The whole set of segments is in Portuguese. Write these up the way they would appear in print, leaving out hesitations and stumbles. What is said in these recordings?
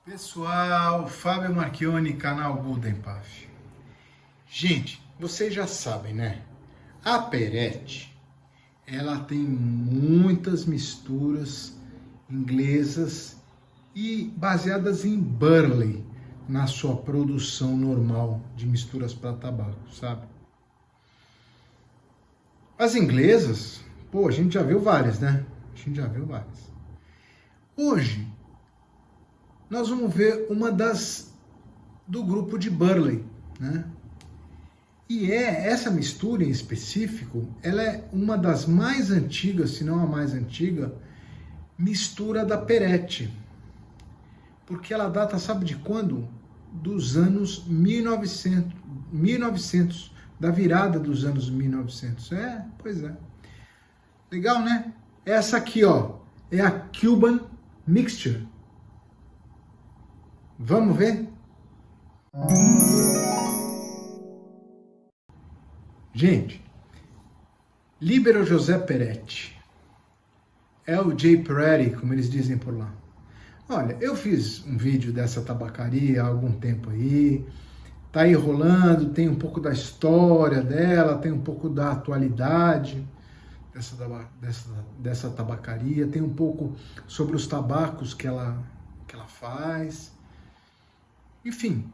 Pessoal, Fábio Marchioni, canal Buda Empaf. Gente, vocês já sabem, né? A Perette, ela tem muitas misturas inglesas e baseadas em Burley na sua produção normal de misturas para tabaco, sabe? As inglesas, a gente já viu várias, né? Hoje, nós vamos ver uma do grupo de Burley, né? E essa mistura em específico, ela é uma das mais antigas, se não a mais antiga, mistura da Perette. Porque ela data, sabe de quando? Dos anos 1900, da virada dos anos 1900. Pois é. Legal, né? Essa aqui, ó, é a Cuban Mixture. Vamos ver? Gente, Libero José Perette, L.J. Peretti, como eles dizem por lá. Olha, eu fiz um vídeo dessa tabacaria há algum tempo aí, tá aí rolando, tem um pouco da história dela, tem um pouco da atualidade dessa tabacaria, tem um pouco sobre os tabacos que ela faz. Enfim,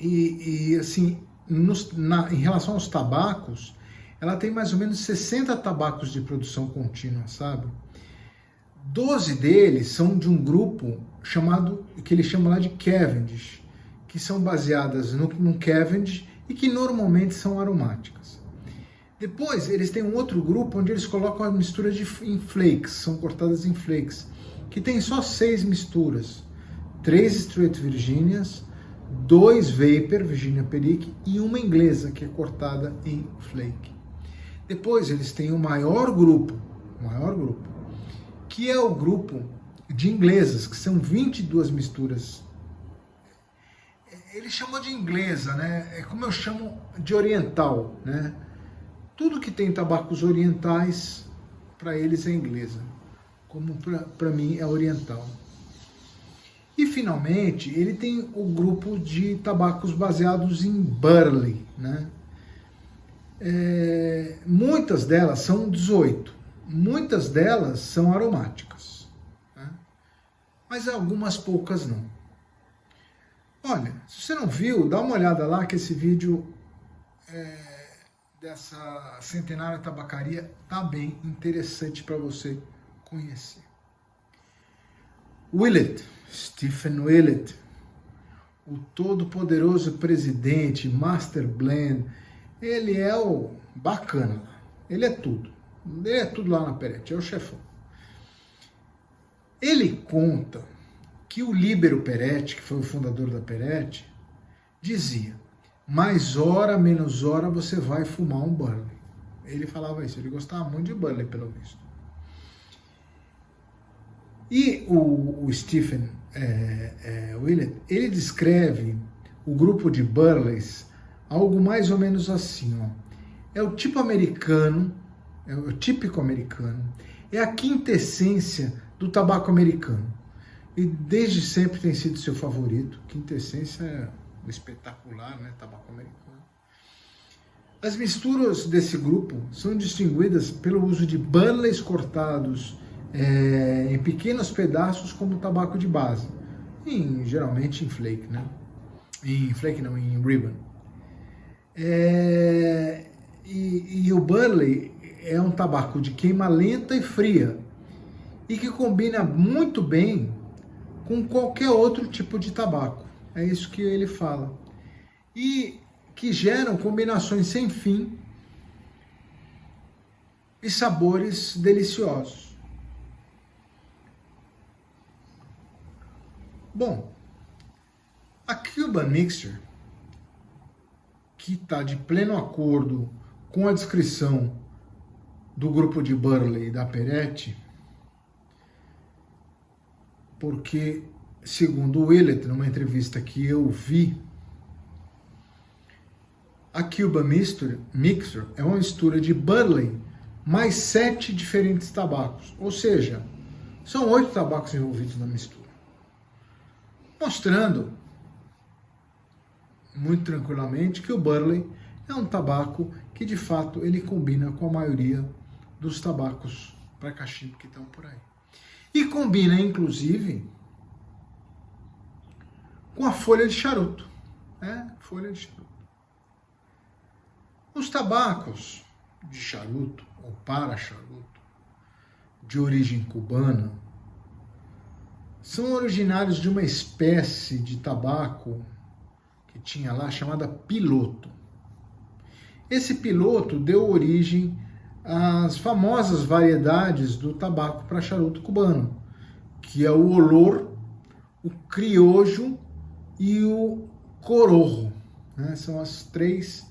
e assim, em relação aos tabacos, ela tem mais ou menos 60 tabacos de produção contínua, sabe? 12 deles são de um grupo que ele chama lá de Cavendish, que são baseadas no Cavendish e que normalmente são aromáticas. Depois, eles têm um outro grupo onde eles colocam a mistura em flakes, são cortadas em flakes, que tem só 6 misturas. 3 Straight Virginias, 2 Vapor, Virginia Perique, e uma inglesa, que é cortada em flake. Depois eles têm o maior grupo, que é o grupo de inglesas, que são 22 misturas. Ele chamou de inglesa, né? É como eu chamo de oriental, né? Tudo que tem tabacos orientais, para eles é inglesa, como para mim é oriental. E, finalmente, ele tem o grupo de tabacos baseados em Burley, né? Muitas delas são 18, muitas delas são aromáticas, né? Mas algumas poucas não. Olha, se você não viu, dá uma olhada lá que esse vídeo dessa centenária tabacaria tá bem interessante para você conhecer. Willett, Stephen Willett, o todo-poderoso presidente, Master Blend, ele é o bacana, ele é tudo lá na Perette, é o chefão. Ele conta que o Libero Peretti, que foi o fundador da Perette, dizia: mais hora, menos hora você vai fumar um Burley. Ele falava isso, ele gostava muito de Burley, pelo visto. E o Stephen Willett, ele descreve o grupo de Burleys algo mais ou menos assim, ó. É o tipo americano, é o típico americano, é a quintessência do tabaco americano. E desde sempre tem sido seu favorito. Quintessência é espetacular, né? Tabaco americano. As misturas desse grupo são distinguidas pelo uso de Burleys cortados em pequenos pedaços como tabaco de base, geralmente em flake, né? Em ribbon. E o Burley é um tabaco de queima lenta e fria e que combina muito bem com qualquer outro tipo de tabaco. É isso que ele fala. E que geram combinações sem fim e sabores deliciosos. Bom, a Cuban Mixture, que está de pleno acordo com a descrição do grupo de Burley da Perette, porque, segundo o Willett, numa entrevista que eu vi, a Cuban Mixture é uma mistura de Burley mais 7 diferentes tabacos, ou seja, são 8 tabacos envolvidos na mistura. mostrando muito tranquilamente que o Burley é um tabaco que de fato ele combina com a maioria dos tabacos para cachimbo que estão por aí. E combina inclusive com a folha de charuto, folha de charuto. Os tabacos de charuto ou para charuto de origem cubana são originários de uma espécie de tabaco que tinha lá chamada piloto. Esse piloto deu origem às famosas variedades do tabaco para charuto cubano, que é o olor, o criojo e o corojo, né? São as três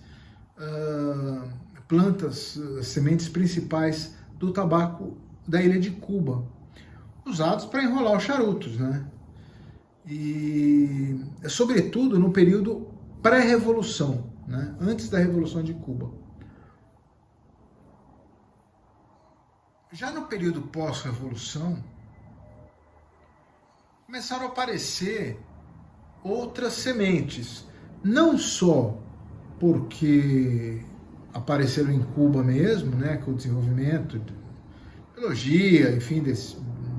plantas, sementes principais do tabaco da ilha de Cuba, usados para enrolar os charutos, né? E sobretudo no período pré-revolução, né? Antes da Revolução de Cuba. Já no período pós-revolução, começaram a aparecer outras sementes, não só porque apareceram em Cuba mesmo, né, com o desenvolvimento de biologia, enfim,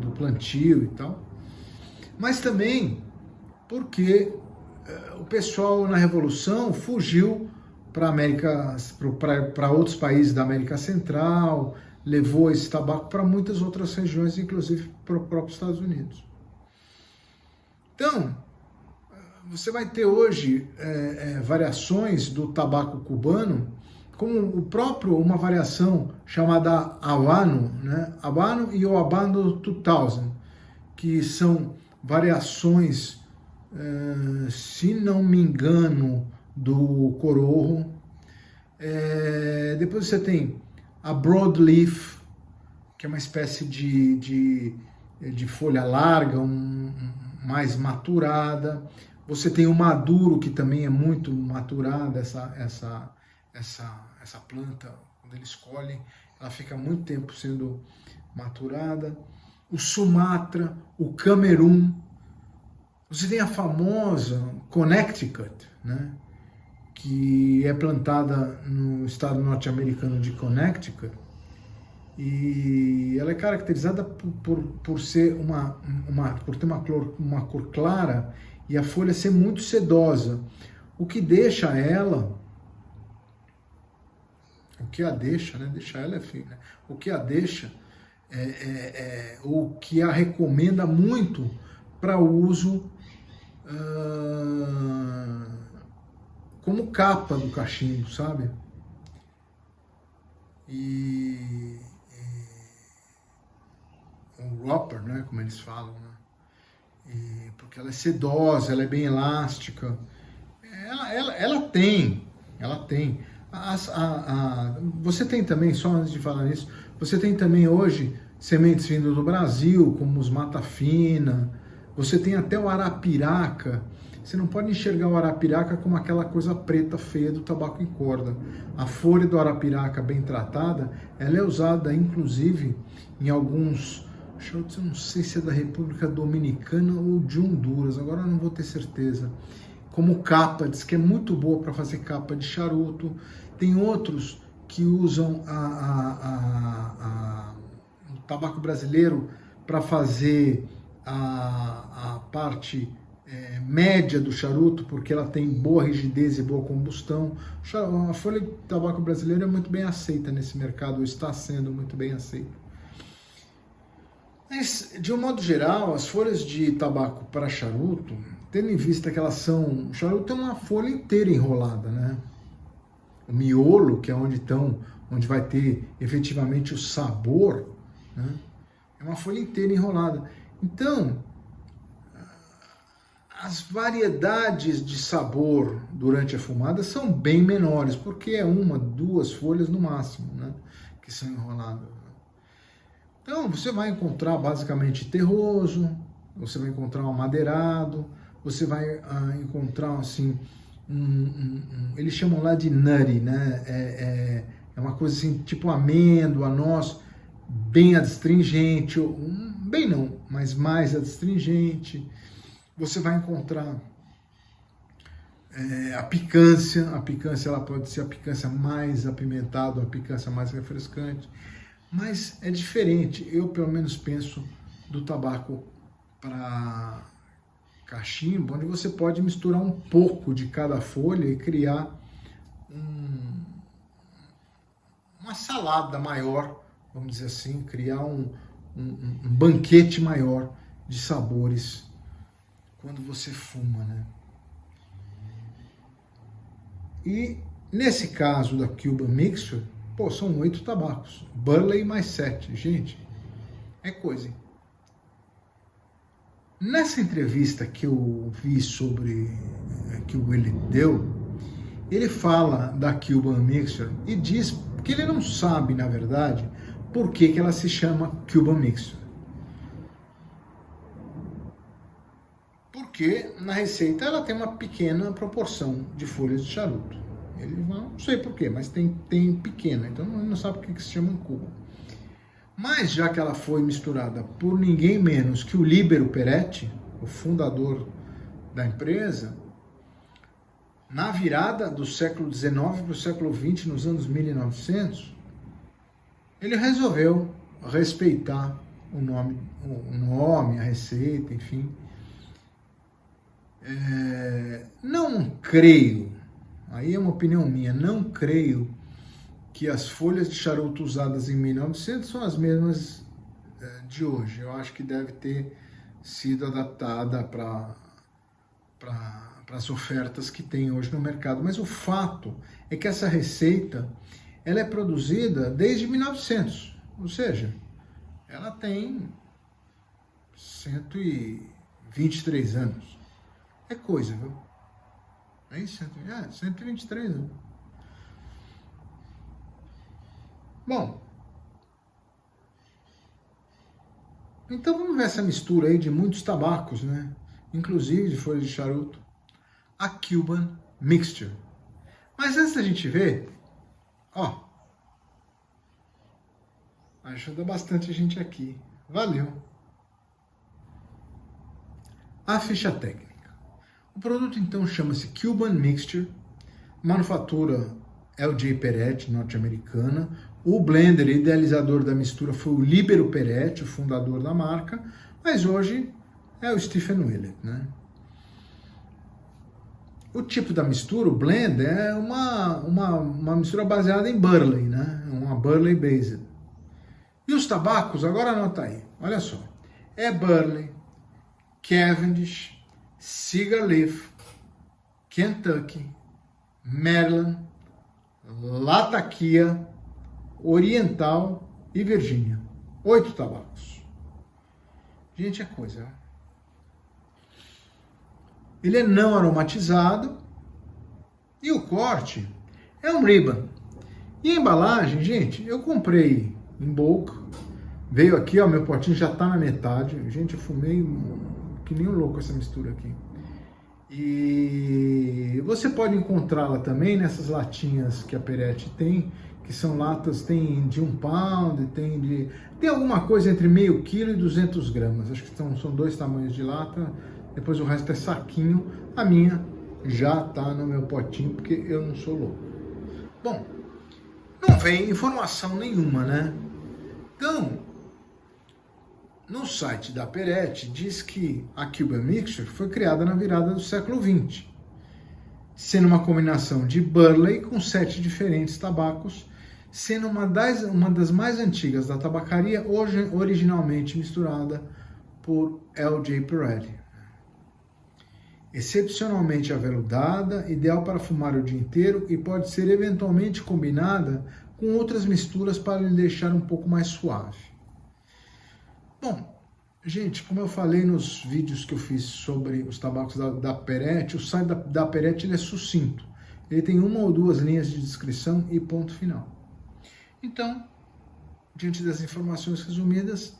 do plantio e tal, mas também porque o pessoal na Revolução fugiu para outros países da América Central, levou esse tabaco para muitas outras regiões, inclusive para o próprio Estados Unidos. Então, você vai ter hoje variações do tabaco cubano, como uma variação chamada Habano, né? Habano e o Habano 2000, que são variações, se não me engano, do Corojo. Depois você tem a Broadleaf, que é uma espécie de folha larga, mais maturada. Você tem o Maduro, que também é muito maturada, essa planta, quando eles colhem, ela fica muito tempo sendo maturada. O Sumatra, o Camerun. Você tem a famosa Connecticut, né, que é plantada no estado norte-americano de Connecticut, e ela é caracterizada por ter uma cor clara e a folha ser muito sedosa, o que deixa ela, o que a deixa, né? Deixa ela é feio, né? O que a deixa, o que a recomenda muito para uso como capa do cachimbo, sabe? E o wrapper, né, como eles falam, né? Porque ela é sedosa, ela é bem elástica, ela tem. Você tem também, só antes de falar nisso, você tem também hoje sementes vindo do Brasil, como os Mata Fina, você tem até o arapiraca. Você não pode enxergar o arapiraca como aquela coisa preta feia do tabaco em corda. A folha do arapiraca bem tratada, ela é usada inclusive em alguns, eu não sei se é da República Dominicana ou de Honduras, agora eu não vou ter certeza, como capa, diz que é muito boa para fazer capa de charuto. Tem outros que usam o tabaco brasileiro para fazer a parte média do charuto, porque ela tem boa rigidez e boa combustão. A folha de tabaco brasileira é muito bem aceita nesse mercado, ou está sendo muito bem aceita. Mas, de um modo geral, as folhas de tabaco para charuto, tendo em vista que elas são... O charuto é uma folha inteira enrolada, né? O miolo, que é onde vai ter efetivamente o sabor, né? É uma folha inteira enrolada. Então, as variedades de sabor durante a fumada são bem menores, porque é uma, duas folhas no máximo, né, que são enroladas. Então, você vai encontrar basicamente terroso, você vai encontrar um amadeirado, você vai encontrar, assim, eles chamam lá de nutty, né, é uma coisa assim, tipo amêndoa, noz, bem adstringente, bem não, mas mais adstringente. Você vai encontrar a picância ela pode ser a picância mais apimentada, a picância mais refrescante, mas é diferente. Eu, pelo menos, penso do tabaco para cachimbo, onde você pode misturar um pouco de cada folha e criar uma salada maior, vamos dizer assim, criar um banquete maior de sabores quando você fuma, né? E nesse caso da Cuban Mixture, pô, são 8 tabacos, Burley mais 7, gente, é coisa, hein? Nessa entrevista que eu vi que o Willet deu, ele fala da Cuban Mixture e diz que ele não sabe, na verdade, por que ela se chama Cuban Mixture. Porque na receita ela tem uma pequena proporção de folhas de charuto. Ele não sei porquê, mas tem pequena, então não sabe por que se chama Cuban. Mas já que ela foi misturada por ninguém menos que o Líbero Peretti, o fundador da empresa, na virada do século XIX para o século XX, nos anos 1900, ele resolveu respeitar o nome, a receita, enfim. Não creio, aí é uma opinião minha, não creio que as folhas de charuto usadas em 1900 são as mesmas de hoje. Eu acho que deve ter sido adaptada para as ofertas que tem hoje no mercado. Mas o fato é que essa receita ela é produzida desde 1900, ou seja, ela tem 123 anos. É coisa, viu? É isso? 123 anos. Bom, então vamos ver essa mistura aí de muitos tabacos, né? Inclusive de folhas de charuto. A Cuban Mixture. Mas antes da gente ver, ó, ajuda bastante a gente aqui. Valeu! A ficha técnica. O produto então chama-se Cuban Mixture, manufatura L.J. Peretti, norte-americana. O blender e idealizador da mistura foi o Líbero Peretti, o fundador da marca, mas hoje é o Stephen Willet, né? O tipo da mistura, o blend, é uma mistura baseada em Burley, né? Uma Burley Based. E os tabacos, agora anota aí, olha só. É Burley, Cavendish, Cigar Leaf, Kentucky, Maryland, Latakia, Oriental e Virgínia. 8 tabacos. Gente, é coisa. Ele é não aromatizado e o corte é um ribbon. E a embalagem, gente, eu comprei em bulk. Veio aqui, ó, meu potinho já tá na metade. Gente, eu fumei que nem um louco essa mistura aqui. E você pode encontrá-la também nessas latinhas que a Peretti tem, que são latas, tem de 1 pound, tem alguma coisa entre meio quilo e 200 gramas. Acho que são 2 tamanhos de lata, depois o resto é saquinho. A minha já tá no meu potinho, porque eu não sou louco. Bom, não vem informação nenhuma, né? Então, no site da Peretti diz que a Cuban Mixture foi criada na virada do século XX, sendo uma combinação de Burley com 7 diferentes tabacos, sendo uma das mais antigas da tabacaria, hoje originalmente misturada por L.J. Peretti. Excepcionalmente aveludada, ideal para fumar o dia inteiro e pode ser eventualmente combinada com outras misturas para lhe deixar um pouco mais suave. Bom, gente, como eu falei nos vídeos que eu fiz sobre os tabacos da Peretti, o site da Peretti ele é sucinto. Ele tem 1 ou 2 linhas de descrição e ponto final. Então, diante das informações resumidas,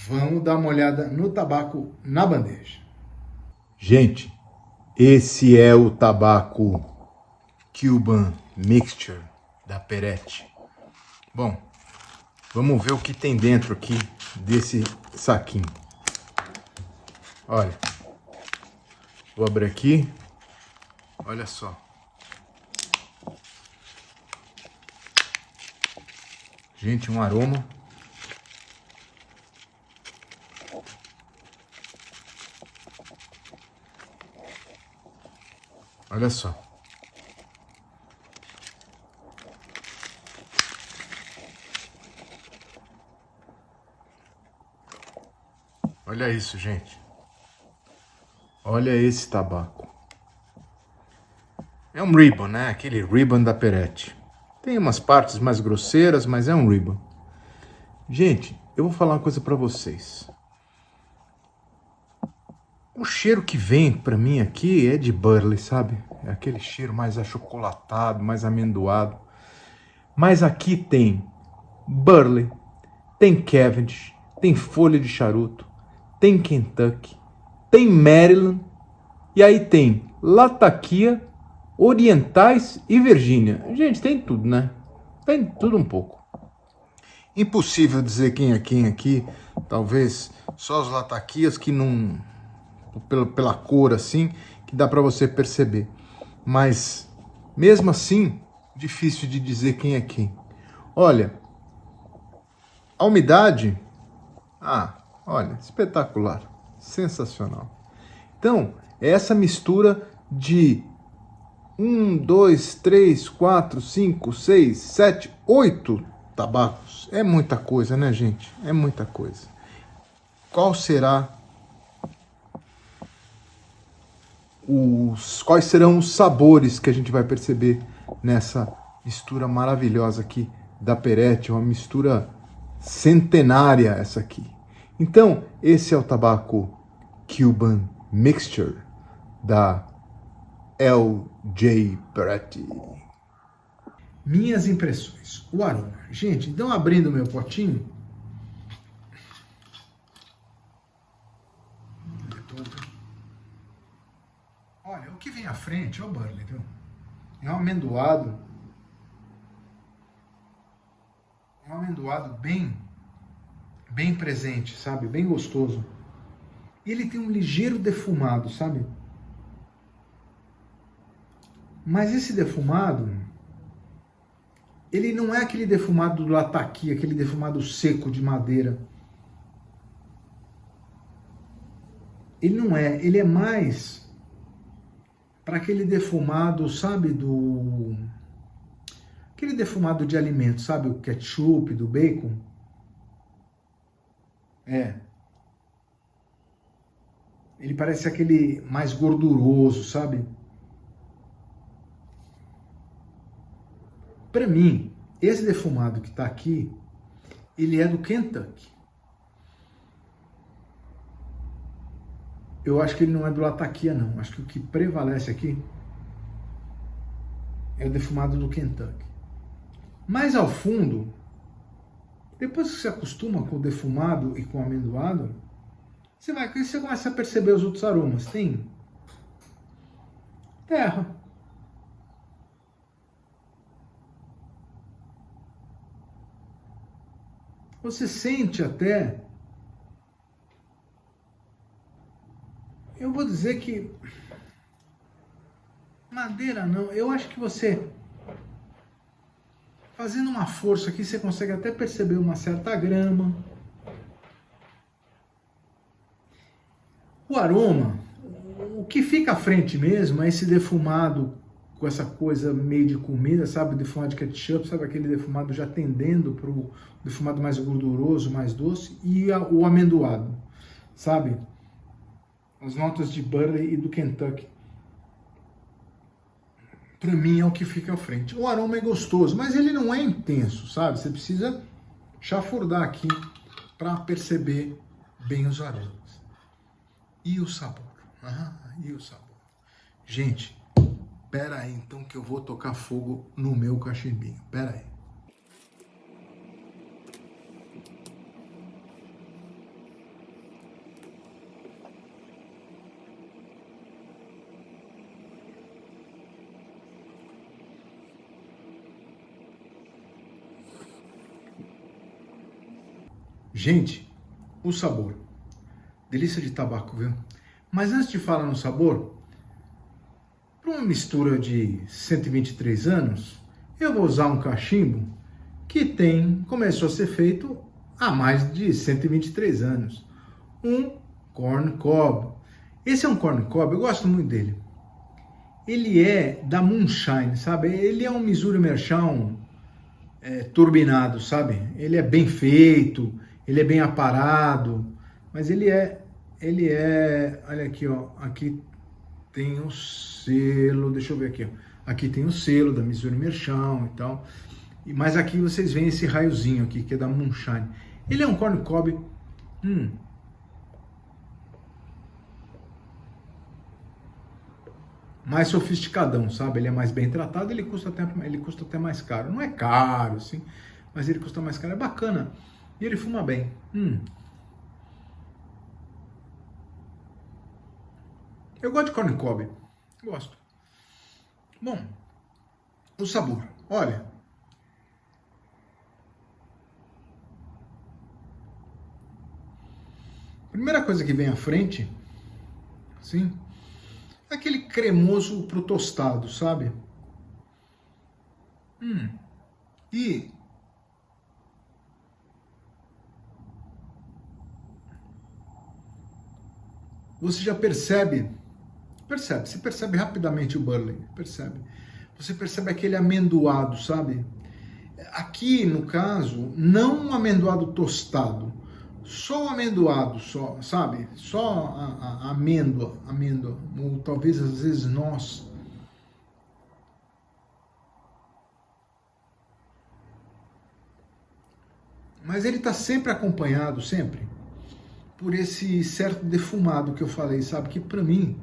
vamos dar uma olhada no tabaco na bandeja. Gente, esse é o tabaco Cuban Mixture da Peretti. Bom, vamos ver o que tem dentro aqui desse saquinho. Olha, Vou abrir aqui. Olha só. Gente, um aroma. Olha só. Olha isso, gente. Olha esse tabaco. É um ribbon, né? Aquele ribbon da Perette. Tem umas partes mais grosseiras, mas é um ribbon. Gente, eu vou falar uma coisa pra vocês. O cheiro que vem pra mim aqui é de Burley, sabe? É aquele cheiro mais achocolatado, mais amendoado. Mas aqui tem Burley, tem Cavendish, tem folha de charuto, tem Kentucky, tem Maryland, e aí tem Latakia, Orientais e Virgínia. Gente, tem tudo, né? Tem tudo um pouco. Impossível dizer quem é quem aqui. Talvez só os Latakias que não... Pela cor assim, que dá para você perceber. Mas, mesmo assim, difícil de dizer quem é quem. Olha, a umidade... olha, espetacular. Sensacional. Então, é essa mistura de 1, 2, 3, 4, 5, 6, 7, 8 tabacos. É muita coisa, né, gente? É muita coisa. Quais serão os sabores que a gente vai perceber nessa mistura maravilhosa aqui da Perette? Uma mistura centenária essa aqui. Então, esse é o tabaco Cuban Mixture da L.J. Perette. Minhas impressões. O aroma. Gente, então abrindo meu potinho. Olha, o que vem à frente é o Burley, viu? É um amendoado. É um amendoado bem presente, sabe? Bem gostoso. E ele tem um ligeiro defumado, sabe? Mas esse defumado, ele não é aquele defumado do Latakia, aquele defumado seco de madeira. Ele não é, ele é mais para aquele defumado, sabe, aquele defumado de alimento, sabe, o ketchup, do bacon. Ele parece aquele mais gorduroso, sabe? Para mim, esse defumado que está aqui, ele é do Kentucky. Eu acho que ele não é do Latakia, não. Acho que o que prevalece aqui é o defumado do Kentucky. Mais ao fundo, depois que você acostuma com o defumado e com o amendoado, você começa a perceber os outros aromas. Tem terra. Você sente até... Eu vou dizer que... madeira não. Eu acho que você... fazendo uma força aqui, você consegue até perceber uma certa grama. O aroma, o que fica à frente mesmo é esse defumado com essa coisa meio de comida, sabe? Defumado de ketchup, sabe? Aquele defumado já tendendo para o defumado mais gorduroso, mais doce. E o amendoado, sabe? As notas de Burley e do Kentucky. Para mim é o que fica à frente. O aroma é gostoso, mas ele não é intenso, sabe? Você precisa chafurdar aqui para perceber bem os aromas. E o sabor? E o sabor? Gente, pera aí então que eu vou tocar fogo no meu cachimbinho. Pera aí. Gente, o sabor. Delícia de tabaco, viu? Mas antes de falar no sabor, Para uma mistura de 123 anos, eu vou usar um cachimbo que começou a ser feito há mais de 123 anos. Um corn cob. Esse é um corn cob, eu gosto muito dele. Ele é da Moonshine, sabe? Ele é um Missouri Meerschaum turbinado, sabe? Ele é bem feito, ele é bem aparado, mas ele é, olha aqui, ó, aqui tem o selo, deixa eu ver aqui, ó. Aqui tem o selo da Missouri Meerschaum e tal, mas aqui vocês veem esse raiozinho aqui, que é da Moonshine. Ele é um corn cob, mais sofisticadão, sabe? Ele é mais bem tratado, ele custa até mais caro. Não é caro, assim, mas ele custa mais caro. É bacana. E ele fuma bem. Eu gosto de corn cob. Gosto. Bom, o sabor. Olha. Primeira coisa que vem à frente, assim, aquele cremoso pro tostado, sabe? E você já você percebe rapidamente o Burley, percebe? Você percebe aquele amendoado, sabe? Aqui, no caso, não um amendoado tostado, só o amendoado, só, sabe? Só a amêndoa, ou talvez às vezes noz. Mas ele está sempre acompanhado, sempre, por esse certo defumado que eu falei, sabe? Que para mim,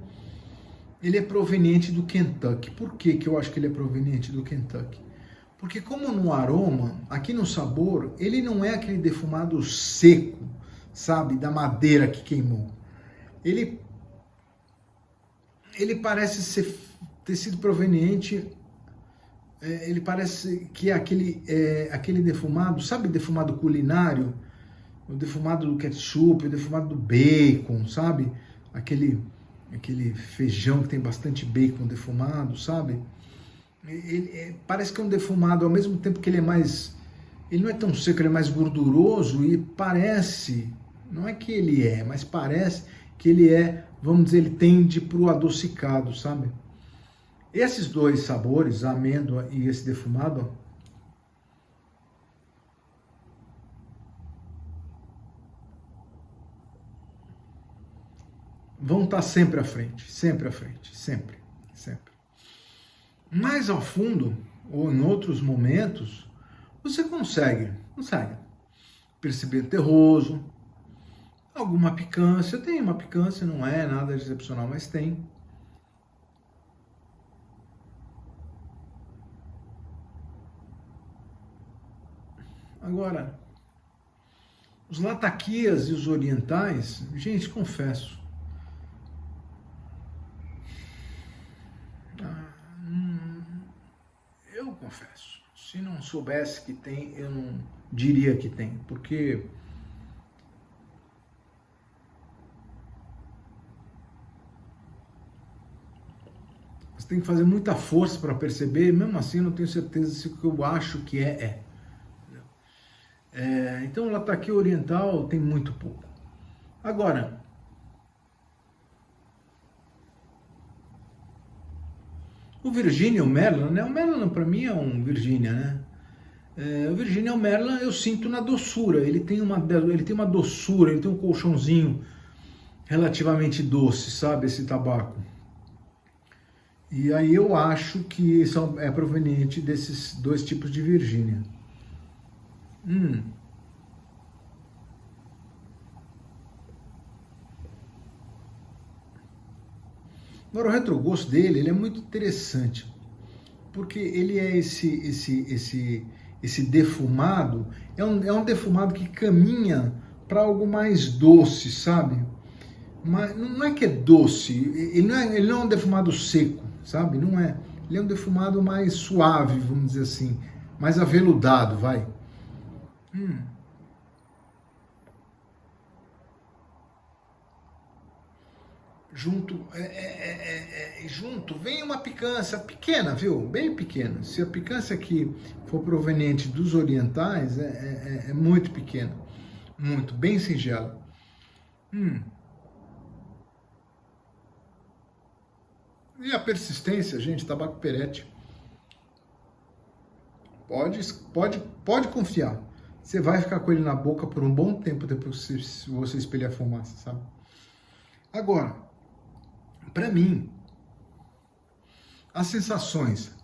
ele é proveniente do Kentucky. Por que eu acho que ele é proveniente do Kentucky? Porque como no aroma, aqui no sabor, ele não é aquele defumado seco, sabe? Da madeira que queimou. Ele parece ter sido proveniente, ele parece que é aquele defumado, sabe, defumado culinário? O defumado do ketchup, o defumado do bacon, sabe? Aquele feijão que tem bastante bacon defumado, sabe? Parece que é um defumado, ao mesmo tempo que ele não é tão seco, ele é mais gorduroso e parece, não é que ele é, mas parece que ele é, vamos dizer, ele tende para o adocicado, sabe? Esses dois sabores, a amêndoa e esse defumado, vão estar sempre à frente, sempre, sempre. Mais ao fundo, ou em outros momentos, você consegue perceber terroso, alguma picância, tem uma picância, não é nada excepcional, mas tem. Agora, os lataquias e os orientais, gente, confesso, eu confesso, se não soubesse que tem, eu não diria que tem, porque você tem que fazer muita força para perceber, e mesmo assim eu não tenho certeza se o que eu acho que é. Então o lataquia oriental tem muito pouco. Agora, o Virginia, o Maryland, né? O Maryland para mim é um Virginia, né? O Virginia, o Maryland, eu sinto na doçura. Ele tem uma doçura, ele tem um colchãozinho relativamente doce, sabe? Esse tabaco. E aí eu acho que é proveniente desses dois tipos de Virginia. Agora o retrogosto dele, ele é muito interessante, porque ele é esse defumado, é um defumado que caminha para algo mais doce, sabe? Mas não é que é doce, ele não é um defumado seco, sabe? Não é. Ele é um defumado mais suave, vamos dizer assim, mais aveludado, vai. junto vem uma picância pequena, viu? Bem pequena. Se a picância aqui for proveniente dos orientais, é muito pequena. Muito, bem singela. E a persistência, gente, tabaco perete. Pode confiar. Você vai ficar com ele na boca por um bom tempo depois que você espelhar a fumaça, sabe? Agora, para mim, as sensações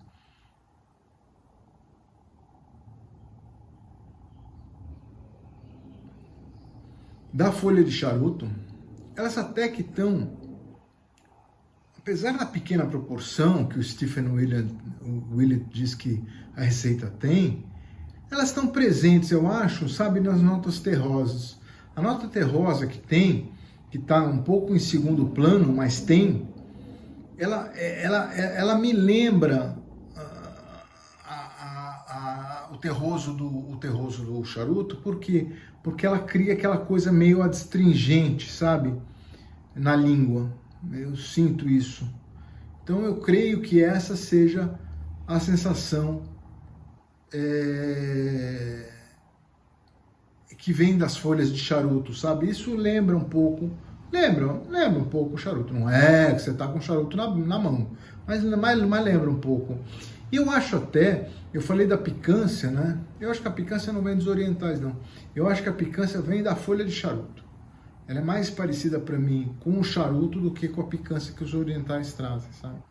da folha de charuto, elas até que estão, apesar da pequena proporção que o Stephen Willett diz que a receita tem, elas estão presentes, eu acho, sabe, nas notas terrosas. A nota terrosa que tem, que está um pouco em segundo plano, mas tem, ela me lembra o terroso do charuto, porque ela cria aquela coisa meio adstringente, sabe, na língua. Eu sinto isso. Então eu creio que essa seja a sensação que vem das folhas de charuto, sabe? Isso lembra um pouco o charuto. Não é que você tá com o charuto na mão, mas lembra um pouco. E eu acho até, eu falei da picância, né? Eu acho que a picância não vem dos orientais, não. Eu acho que a picância vem da folha de charuto. Ela é mais parecida para mim com o charuto do que com a picância que os orientais trazem, sabe?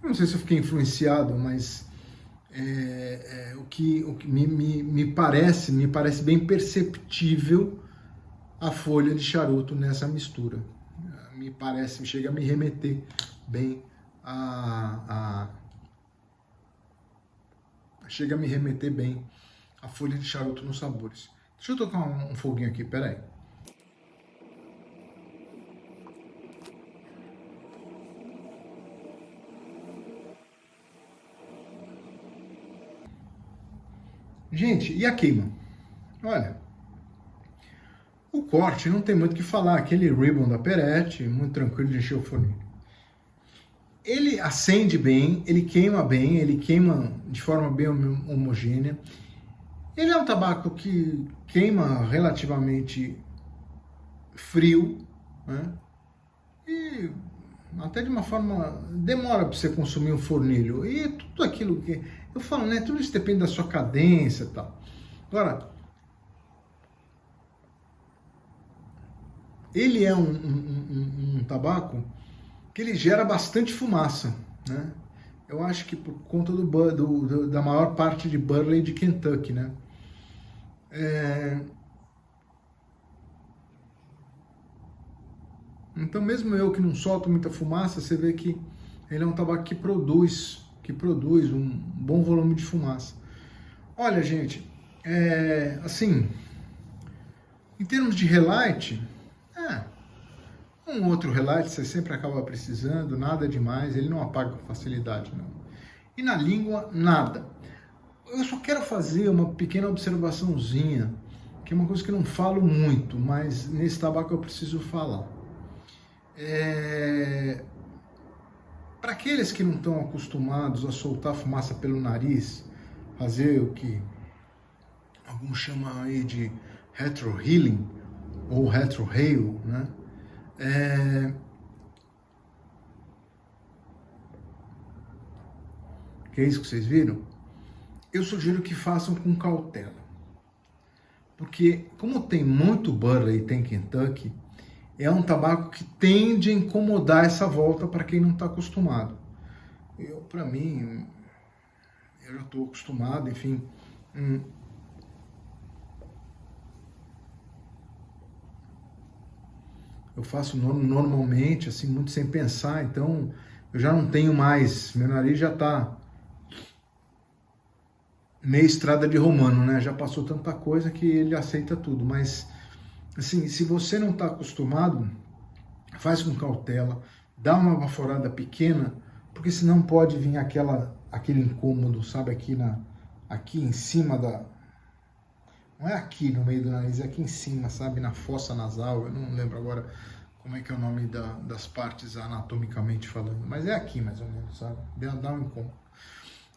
Não sei se eu fiquei influenciado, mas o que me parece bem perceptível a folha de charuto nessa mistura. Chega a me remeter bem chega a me remeter bem a folha de charuto nos sabores. Deixa eu tocar um foguinho aqui, peraí. Gente, e a queima? Olha, o corte não tem muito o que falar. Aquele ribbon da Perette, muito tranquilo de encher o fornilho. Ele acende bem, ele queima de forma bem homogênea. Ele é um tabaco que queima relativamente frio, né? E até de uma forma, demora para você consumir um fornilho. E tudo aquilo que... Eu falo, né? Tudo isso depende da sua cadência e tal. Agora, ele é um tabaco que ele gera bastante fumaça, né? Eu acho que por conta da maior parte de Burley de Kentucky, né? Então, mesmo eu que não solto muita fumaça, você vê que ele é um tabaco que produz um bom volume de fumaça. Olha, gente, assim, em termos de relight, um outro relight você sempre acaba precisando, nada demais, ele não apaga com facilidade, não. E na língua, nada. Eu só quero fazer uma pequena observaçãozinha, que é uma coisa que eu não falo muito, mas nesse tabaco eu preciso falar. Para aqueles que não estão acostumados a soltar fumaça pelo nariz, fazer o que alguns chamam aí de retrohealing ou retrohale, né? Que é isso que vocês viram? Eu sugiro que façam com cautela, porque como tem muito Burley e tem Kentucky, é um tabaco que tende a incomodar essa volta para quem não está acostumado. Para mim, eu já estou acostumado, enfim. Eu faço normalmente, assim, muito sem pensar, então eu já não tenho mais, meu nariz já está meio estrada de romano, né? Já passou tanta coisa que ele aceita tudo, mas assim, se você não está acostumado, faz com cautela, dá uma baforada pequena, porque senão pode vir aquele incômodo, sabe, aqui em cima Não é aqui no meio do nariz, é aqui em cima, sabe? Na fossa nasal, eu não lembro agora como é que é o nome das partes anatomicamente falando, mas é aqui mais ou menos, sabe? Dá um incômodo.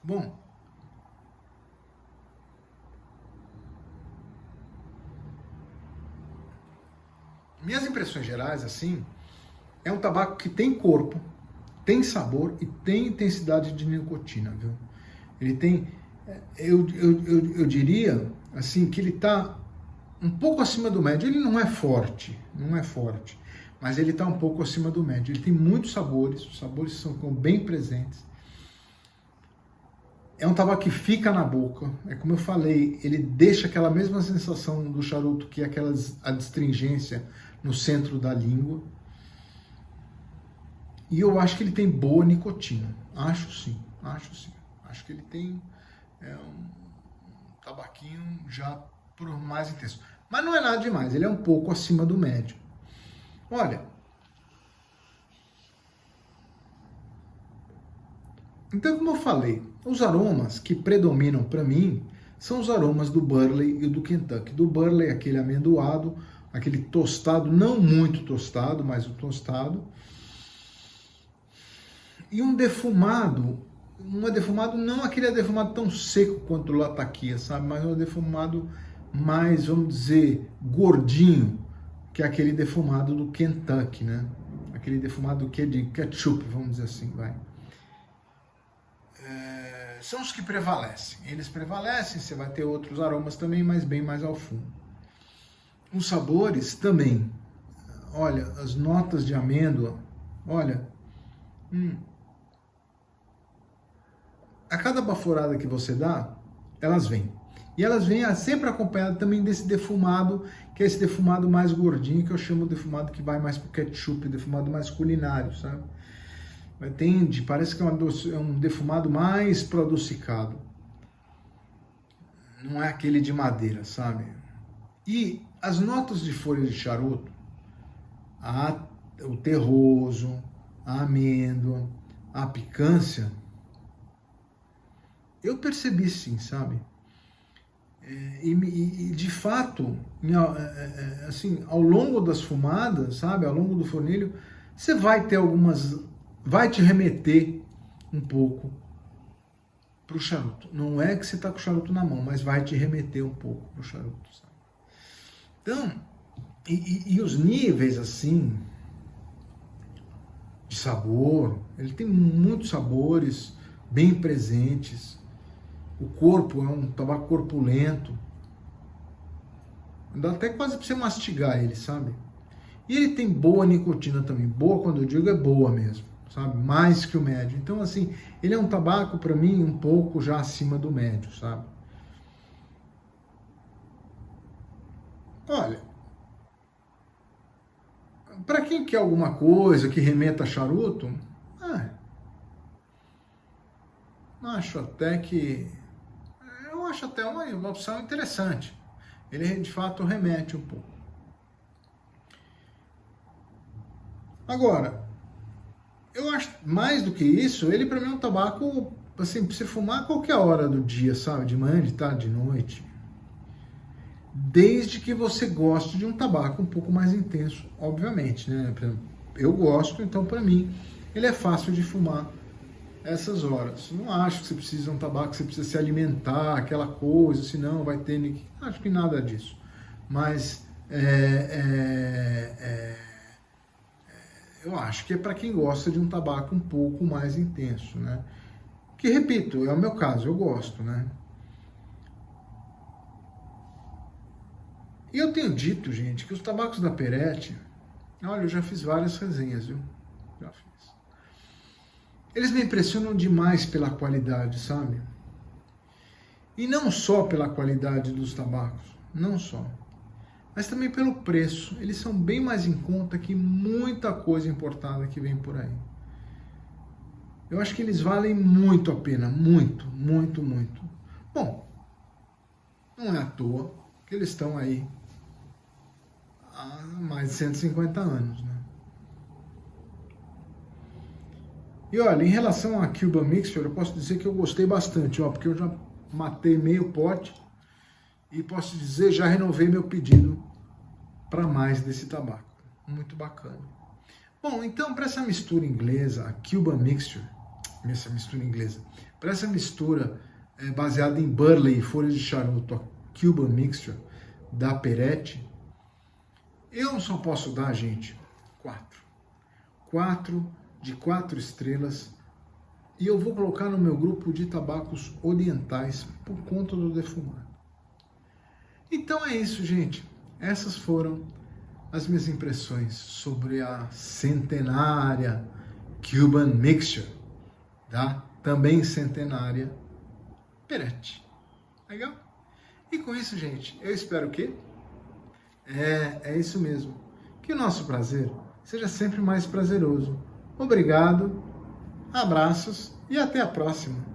Bom, minhas impressões gerais, assim, é um tabaco que tem corpo, tem sabor e tem intensidade de nicotina, viu? Ele tem, eu diria, assim, que ele está um pouco acima do médio. Ele não é forte, mas ele está um pouco acima do médio. Ele tem muitos sabores, os sabores são bem presentes. É um tabaco que fica na boca, é como eu falei, ele deixa aquela mesma sensação do charuto, que é a astringência no centro da língua. E eu acho que ele tem boa nicotina. Acho sim. Acho que ele tem um tabaquinho já por mais intenso. Mas não é nada demais, ele é um pouco acima do médio. Olha, então como eu falei, os aromas que predominam para mim são os aromas do Burley e do Kentucky. Do Burley, aquele amendoado, aquele tostado, não muito tostado, mas o tostado. E um defumado não aquele defumado tão seco quanto o lataquia, sabe? Mas um defumado mais, vamos dizer, gordinho, que é aquele defumado do Kentucky, né? Aquele defumado que é de ketchup, vamos dizer assim, vai. São os que prevalecem. Eles prevalecem, você vai ter outros aromas também, mas bem mais ao fundo. Os sabores também. Olha, as notas de amêndoa, olha... A cada baforada que você dá, elas vêm. E elas vêm sempre acompanhadas também desse defumado, que é esse defumado mais gordinho, que eu chamo de defumado que vai mais pro ketchup, defumado mais culinário, sabe? Parece que é um defumado mais pro adocicado. Não é aquele de madeira, sabe? E as notas de folha de charuto, o terroso, a amêndoa, a picância, eu percebi sim, sabe? E de fato, assim, ao longo das fumadas, sabe? Ao longo do fornilho, você vai ter vai te remeter um pouco pro charuto. Não é que você tá com o charuto na mão, mas vai te remeter um pouco pro charuto, sabe? Então, e os níveis, assim, de sabor, ele tem muitos sabores bem presentes. O corpo é um tabaco corpulento. Dá até quase para você mastigar ele, sabe? E ele tem boa nicotina também. Boa, quando eu digo, é boa mesmo, sabe? Mais que o médio. Então, assim, ele é um tabaco, para mim, um pouco já acima do médio, sabe? Olha, para quem quer alguma coisa que remeta a charuto, eu acho até uma opção interessante. Ele de fato remete um pouco. Agora, eu acho mais do que isso, ele para mim é um tabaco assim, pra você fumar a qualquer hora do dia, sabe? De manhã, de tarde, de noite. Desde que você goste de um tabaco um pouco mais intenso, obviamente, né? Eu gosto, então para mim ele é fácil de fumar essas horas. Não acho que você precisa de um tabaco, que você precisa se alimentar, aquela coisa, senão vai ter... Acho que nada disso. Mas eu acho que é para quem gosta de um tabaco um pouco mais intenso, né? Que, repito, é o meu caso, eu gosto, né? E eu tenho dito, gente, que os tabacos da Perette, olha, eu já fiz várias resenhas, viu? Já fiz. Eles me impressionam demais pela qualidade, sabe? E não só pela qualidade dos tabacos, não só, mas também pelo preço. Eles são bem mais em conta que muita coisa importada que vem por aí. Eu acho que eles valem muito a pena, muito, muito, muito. Bom, não é à toa que eles estão aí há mais de 150 anos, né? E olha, em relação a Cuban Mixture, eu posso dizer que eu gostei bastante, ó, porque eu já matei meio pote E posso dizer, já renovei meu pedido para mais desse tabaco. Muito bacana. Bom, então para essa mistura inglesa, a Cuban Mixture, para essa mistura baseada em Burley e folhas de charuto, a Cuban Mixture da Peretti, eu só posso dar, gente, 4. 4 de 4 estrelas. E eu vou colocar no meu grupo de tabacos orientais por conta do defumado. Então é isso, gente. Essas foram as minhas impressões sobre a centenária Cuban Mixture, tá? Também centenária Peretti. Legal? E com isso, gente, eu espero que é isso mesmo. Que o nosso prazer seja sempre mais prazeroso. Obrigado, abraços e até a próxima.